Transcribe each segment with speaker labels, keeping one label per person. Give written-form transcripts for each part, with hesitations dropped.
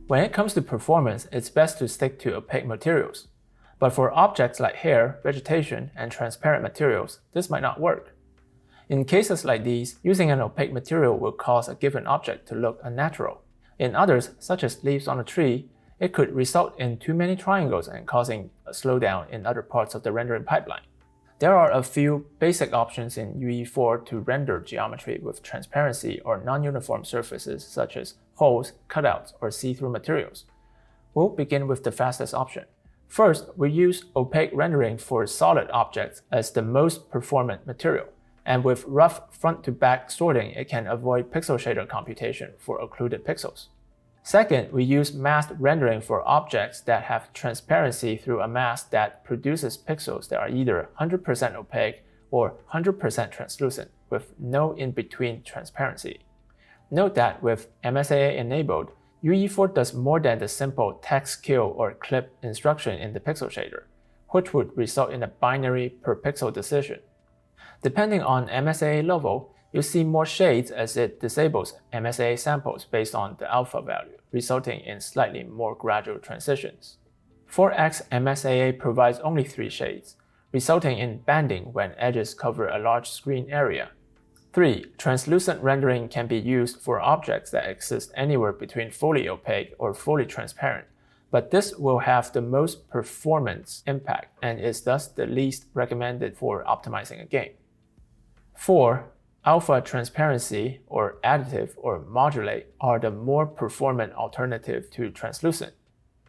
Speaker 1: When it comes to performance, it's best to stick to opaque materials. But for objects like hair, vegetation, and transparent materials, this might not work. In cases like these, using an opaque material will cause a given object to look unnatural. In others, such as leaves on a tree, it could result in too many triangles and causing a slowdown in other parts of the rendering pipeline. There are a few basic options in UE4 to render geometry with transparency or non-uniform surfaces such as holes, cutouts, or see-through materials. We'll begin with the fastest option. First, we use opaque rendering for solid objects as the most performant material. And with rough front-to-back sorting, it can avoid pixel shader computation for occluded pixels. Second, we use masked rendering for objects that have transparency through a mask that produces pixels that are either 100% opaque or 100% translucent, with no in-between transparency. Note that with MSAA enabled, UE4 does more than the simple text kill or clip instruction in the pixel shader, which would result in a binary per pixel decision. Depending on MSAA level, you'll see more shades as it disables MSAA samples based on the alpha value, resulting in slightly more gradual transitions. 4x MSAA provides only 3 shades, resulting in banding when edges cover a large screen area. 3. Translucent rendering can be used for objects that exist anywhere between fully opaque or fully transparent, but this will have the most performance impact and is thus the least recommended for optimizing a game. 4. Alpha transparency or additive or modulate are the more performant alternative to translucent.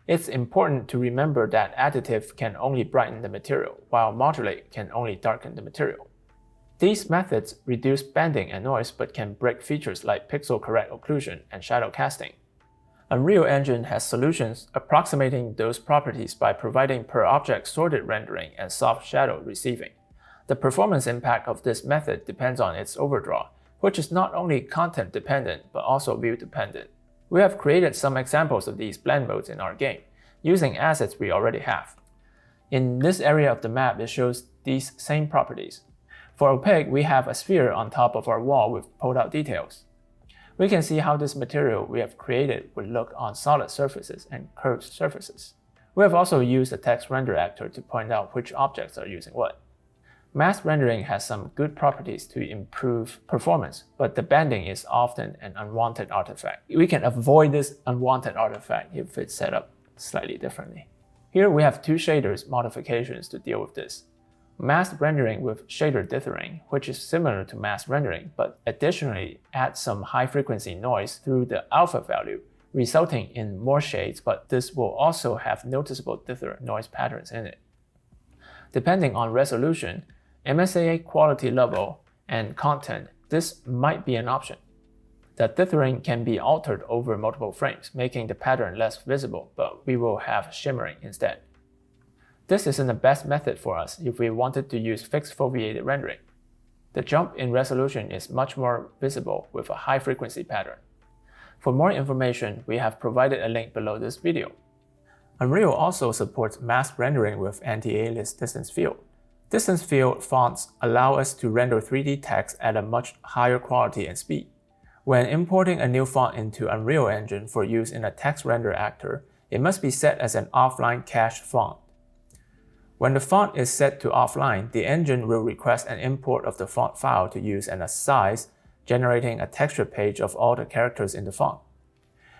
Speaker 1: It's important to remember that additive can only brighten the material, while modulate can only darken the material. These methods reduce banding and noise but can break features like pixel correct occlusion and shadow casting. Unreal Engine has solutions approximating those properties by providing per object sorted rendering and soft shadow receiving. The performance impact of this method depends on its overdraw, which is not only content dependent but also view dependent. We have created some examples of these blend modes in our game, using assets we already have. In this area of the map, it shows these same properties. For opaque, we have a sphere on top of our wall with pulled out details. We can see how this material we have created would look on solid surfaces and curved surfaces. We have also used a text render actor to point out which objects are using what. Masked rendering has some good properties to improve performance, but the banding is often an unwanted artifact. We can avoid this unwanted artifact if it's set up slightly differently. Here we have 2 shaders modifications to deal with this. Masked rendering with shader dithering, which is similar to masked rendering, but additionally adds some high-frequency noise through the alpha value, resulting in more shades, but this will also have noticeable dither noise patterns in it. Depending on resolution, MSAA quality level, and content, this might be an option. The dithering can be altered over multiple frames, making the pattern less visible, but we will have shimmering instead. This isn't the best method for us if we wanted to use fixed foveated rendering. The jump in resolution is much more visible with a high-frequency pattern. For more information, we have provided a link below this video. Unreal also supports masked rendering with anti-alias distance field. Distance field fonts allow us to render 3D text at a much higher quality and speed. When importing a new font into Unreal Engine for use in a text render actor, it must be set as an offline cached font. When the font is set to offline, the engine will request an import of the font file to use and a size, generating a texture page of all the characters in the font.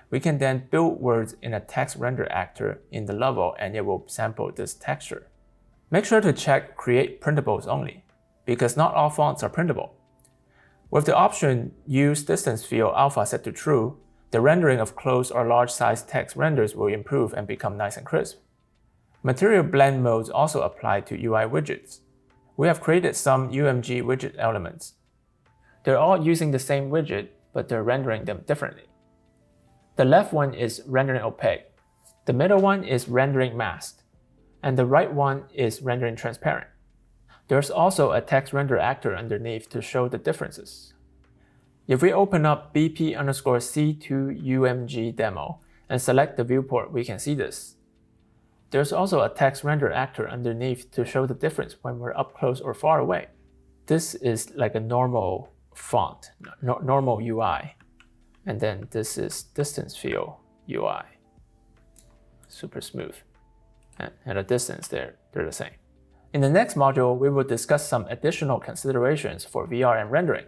Speaker 1: We can then build words in a text render actor in the level and it will sample this texture. Make sure to check Create Printables only, because not all fonts are printable. With the option Use Distance Field Alpha set to True, the rendering of close or large size text renders will improve and become nice and crisp. Material blend modes also apply to UI widgets. We have created some UMG widget elements. They're all using the same widget, but they're rendering them differently. The left one is rendering opaque, the middle one is rendering masked, and the right one is rendering transparent. There's also a text render actor underneath to show the differences. If we open up BP_C2UMG demo and select the viewport, we can see this. There's also a text render actor underneath to show the difference when we're up close or far away. This is like a normal font, normal UI. And then this is distance field UI. super smooth. And at a distance, they're the same. In the next module, we will discuss some additional considerations for VR and rendering.